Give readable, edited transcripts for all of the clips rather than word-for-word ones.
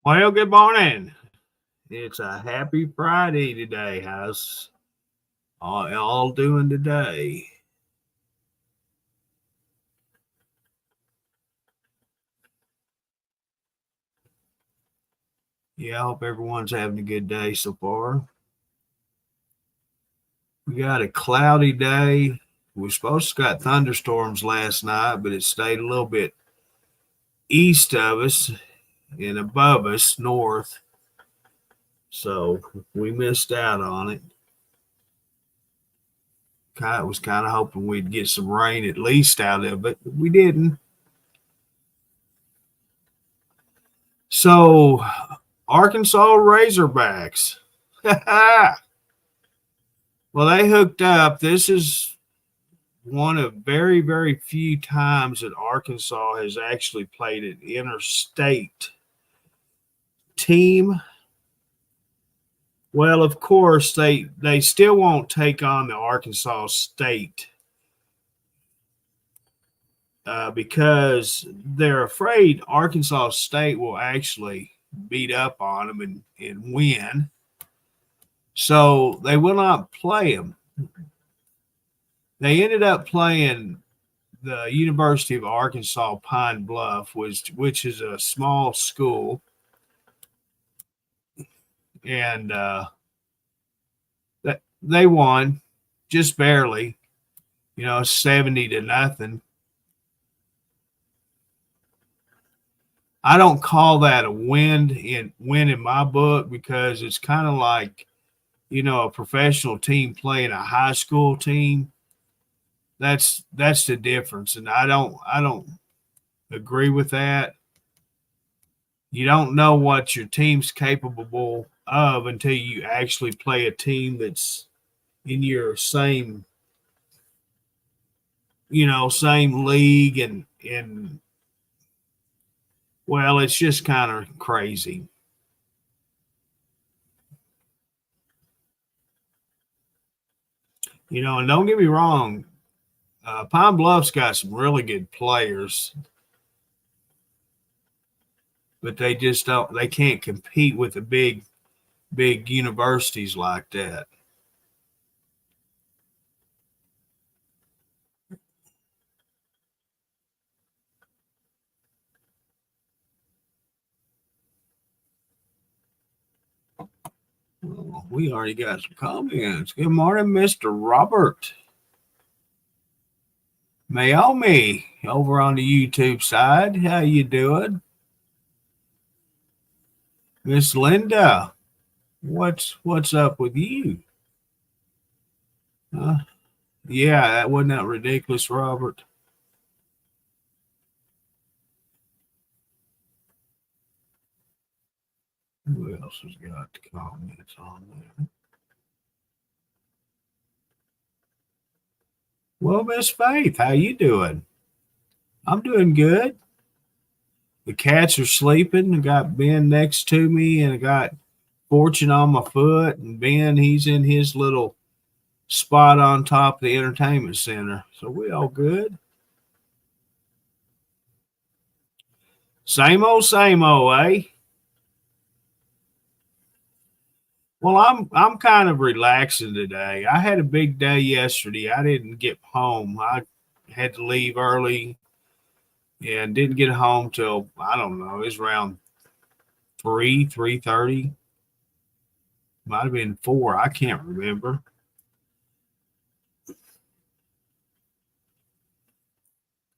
Well, good morning. It's a happy Friday today. How's all doing today? Yeah, I hope everyone's having a good day so far. We got a cloudy day. We are supposed to got thunderstorms last night, but it stayed a little bit east of us and above us north. So we missed out on it. I was kind of hoping we'd get some rain at least out of it, but we didn't. So Arkansas Razorbacks. Well, they hooked up. This is one of very, very few times that Arkansas has actually played an interstate team. Well, of course, they still won't take on the Arkansas State because they're afraid Arkansas State will actually beat up on them and win. So they will not play them. They ended up playing the University of Arkansas Pine Bluff, which is a small school, and that they won just barely, 70-0. I don't call that a win in my book because it's kind of like a professional team playing a high school team. That's the difference, and I don't agree with that. You don't know what your team's capable of until you actually play a team that's in your same league and well, it's just kind of crazy. And don't get me wrong, Pine Bluff's got some really good players, but they can't compete with the big universities like that. Oh, we already got some comments. Good morning, Mr. Robert Mayomi over on the YouTube side. How you doing? Miss Linda, what's up with you? Uh, yeah, that wasn't that ridiculous, Robert. Who else has got comments on there? Well, Miss Faith, how you doing? I'm doing good. The cats are sleeping. I got Ben next to me, and I got Fortune on my foot. And Ben, he's in his little spot on top of the entertainment center. So we all good. Same old, eh? Well, I'm kind of relaxing today. I had a big day yesterday. I didn't get home. I had to leave early and didn't get home till I don't know. It was around 3:30. Might have been 4. I can't remember.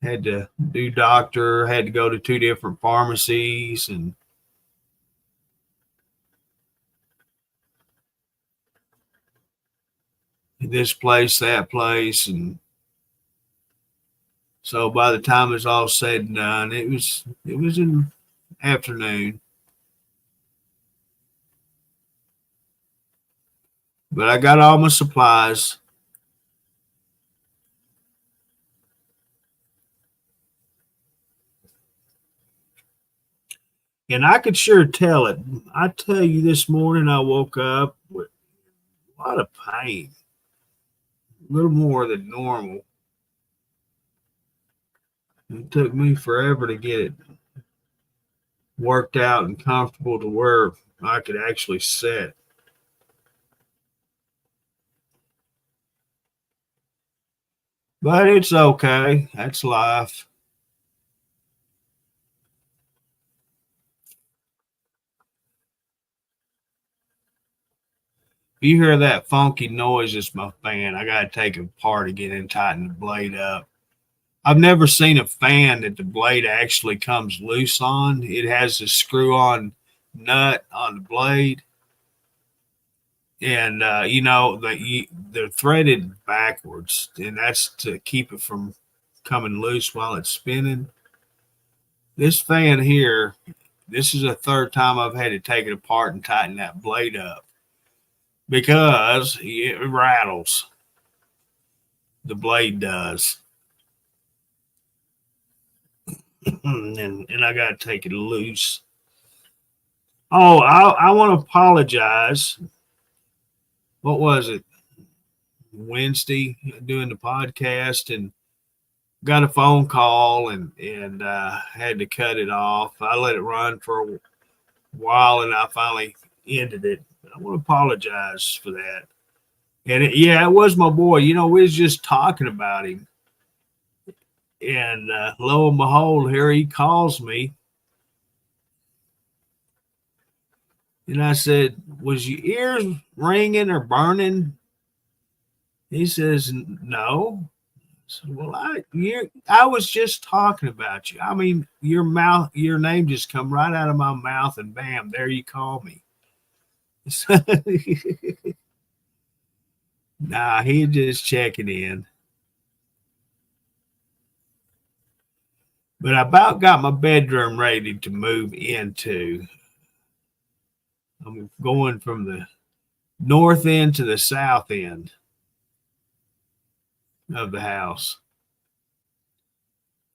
Had to do doctor. Had to go to 2 different pharmacies and this place, that place, and so by the time it was all said and done, it was in afternoon. But I got all my supplies. And I could sure tell it. I tell you, this morning I woke up with a lot of pain, a little more than normal. It took me forever to get it worked out and comfortable to where I could actually sit. But it's okay. That's life. If you hear that funky noise, it's my fan. I got to take it apart again and tighten the blade up. I've never seen a fan that the blade actually comes loose on. It has a screw on nut on the blade. And they're threaded backwards, and that's to keep it from coming loose while it's spinning. This fan here, this is the third time I've had to take it apart and tighten that blade up because it rattles. The blade does. and I got to take it loose. Oh, I want to apologize. What was it? Wednesday doing the podcast and got a phone call and had to cut it off. I let it run for a while and I finally ended it. I want to apologize for that. And it was my boy. We was just talking about him, and lo and behold, here he calls me, and I said, "Was your ears ringing or burning?" He says, "No." So, well, I was just talking about you. I mean, your name just come right out of my mouth, and bam, there you call me. Nah, he just checking in. But I about got my bedroom ready to move into. I'm going from the north end to the south end of the house.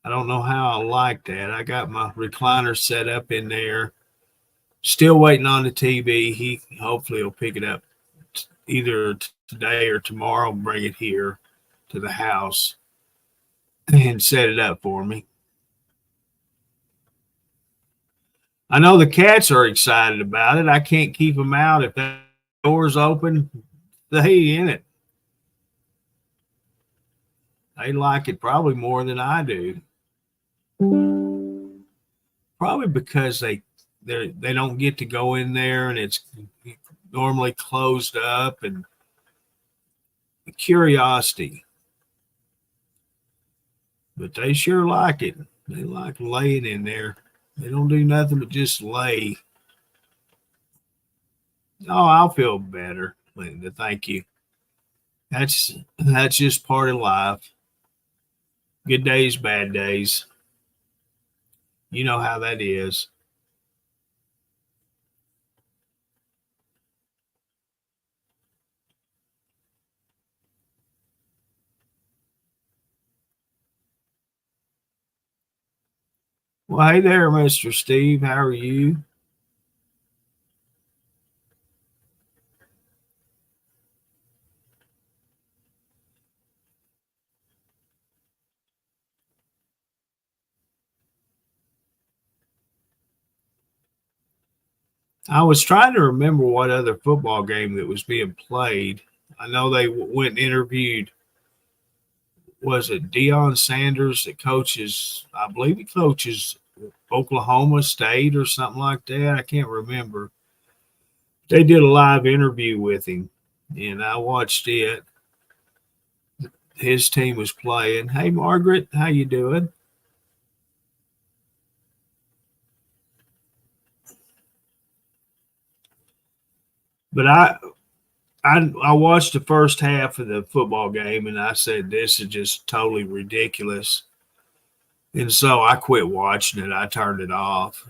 I don't know how I like that. I got my recliner set up in there. Still waiting on the TV. He hopefully will pick it up either today or tomorrow and bring it here to the house and set it up for me. I know the cats are excited about it. I can't keep them out. If the door's open, they in it. They like it probably more than I do. Probably because they don't get to go in there and it's normally closed up and curiosity. But they sure like it. They like laying in there. They don't do nothing but just lay. Oh, I'll feel better, Linda. Thank you. That's just part of life. Good days, bad days. You know how that is. Well, hey there, Mr. Steve. How are you? I was trying to remember what other football game that was being played. I know they went and interviewed. Was it Deion Sanders that coaches? I believe he coaches Oklahoma State or something like that. I can't remember. They did a live interview with him, and I watched it. His team was playing. Hey, Margaret, how you doing? But I watched the first half of the football game, and I said this is just totally ridiculous. And so I quit watching it. I turned it off.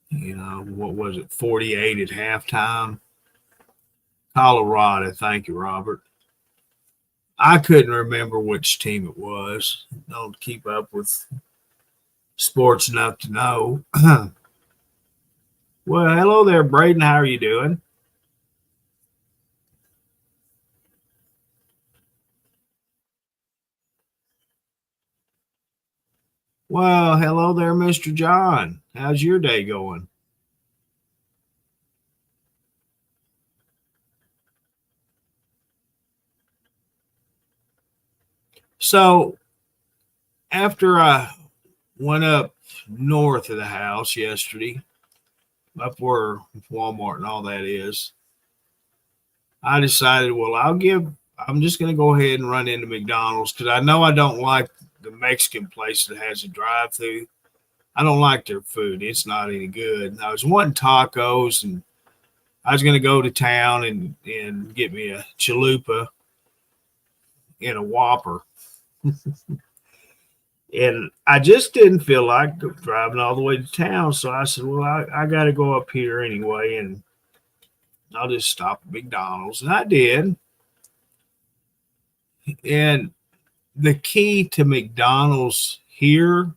What was it, 48 at halftime? Colorado. Thank you, Robert. I couldn't remember which team it was. Don't keep up with sports enough to know. Well, hello there, Braden. How are you doing? Well, hello there, Mr. John. How's your day going? So, after I went up north of the house yesterday, up where Walmart and all that is, I decided, well, I'm just going to go ahead and run into McDonald's because I know I don't like the Mexican place that has a drive through. I don't like their food. It's not any good. I was wanting tacos and I was going to go to town and get me a chalupa and a Whopper. And I just didn't feel like driving all the way to town. So I said, well, I got to go up here anyway and I'll just stop at McDonald's. And I did. And the key to McDonald's here,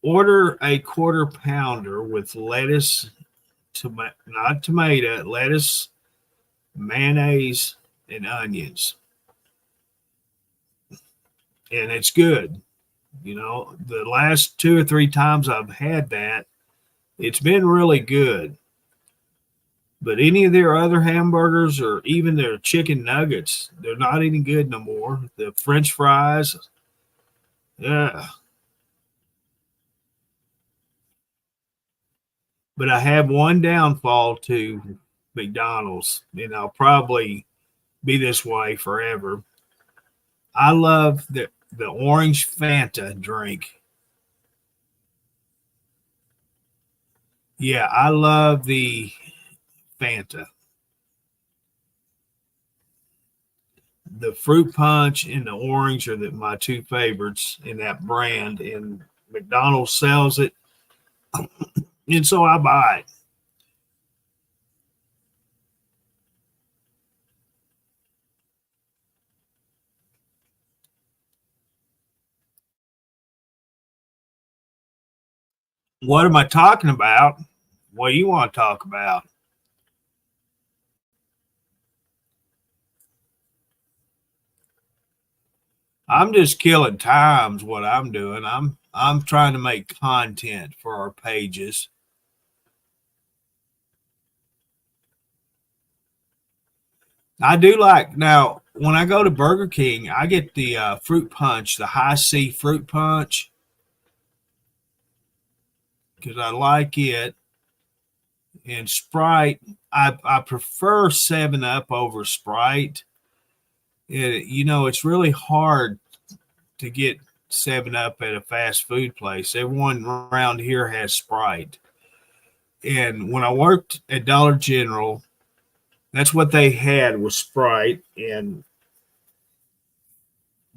order a quarter pounder with lettuce, not tomato, lettuce, mayonnaise, and onions. And it's good. You know, the last two or three times I've had that, it's been really good. But any of their other hamburgers or even their chicken nuggets, they're not any good no more. The French fries, yeah. But I have one downfall to McDonald's, and I'll probably be this way forever. I love the orange Fanta drink. Yeah, I love the Fanta. The fruit punch and the orange are my two favorites in that brand, and McDonald's sells it, and so I buy it. What am I talking about? What do you want to talk about? I'm just killing times. What I'm doing, I'm trying to make content for our pages. I do like now when I go to Burger King, I get the fruit punch, the high C fruit punch, because I like it. And Sprite, I prefer Seven Up over Sprite. It's really hard to get Seven Up at a fast food place. Everyone around here has Sprite. And when I worked at Dollar General, that's what they had was Sprite, and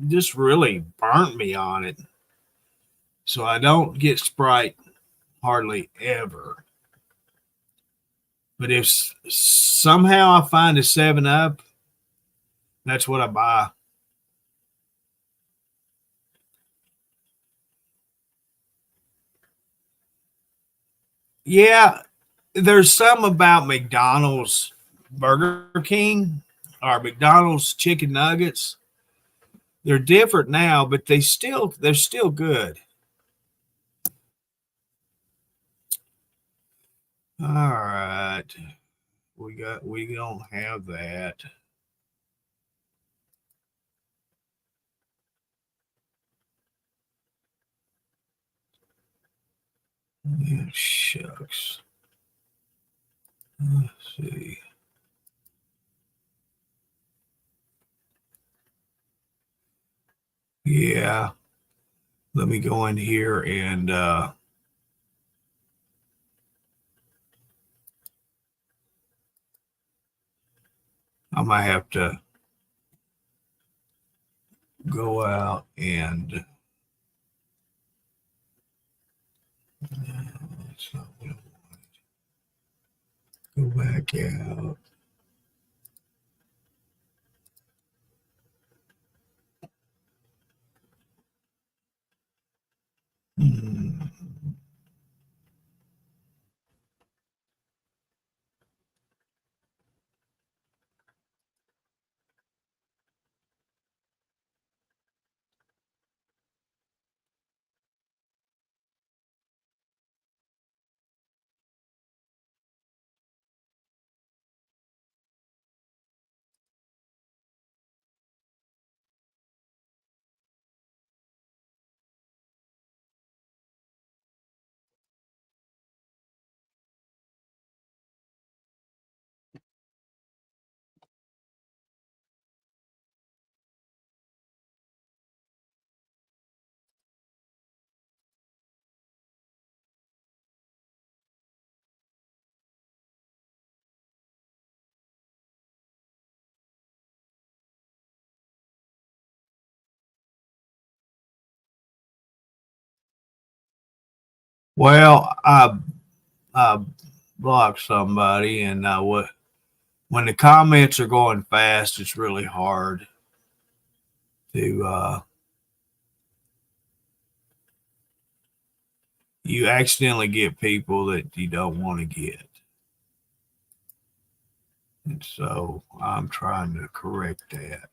just really burnt me on it. So I don't get Sprite hardly ever. But if somehow I find a Seven Up, that's what I buy. Yeah, there's some about McDonald's Burger King or McDonald's chicken nuggets. They're different now, but they're still good. All right. We don't have that. Yeah, shucks. Let's see. Yeah. Let me go in here and I might have to go out and that's not what I go back out. Hmm. Well, I blocked somebody, and when the comments are going fast, it's really hard to you accidentally get people that you don't want to get. And so I'm trying to correct that.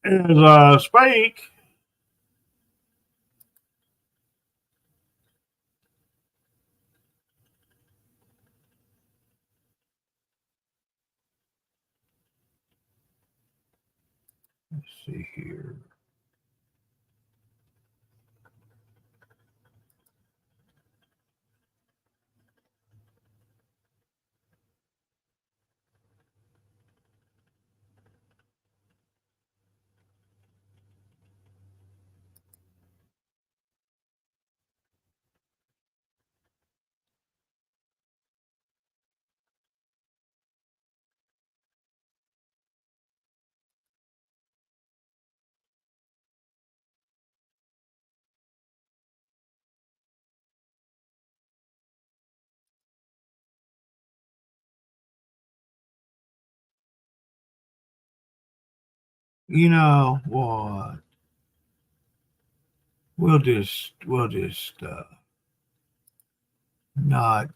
As I speak, let's see here. You know what? We'll just not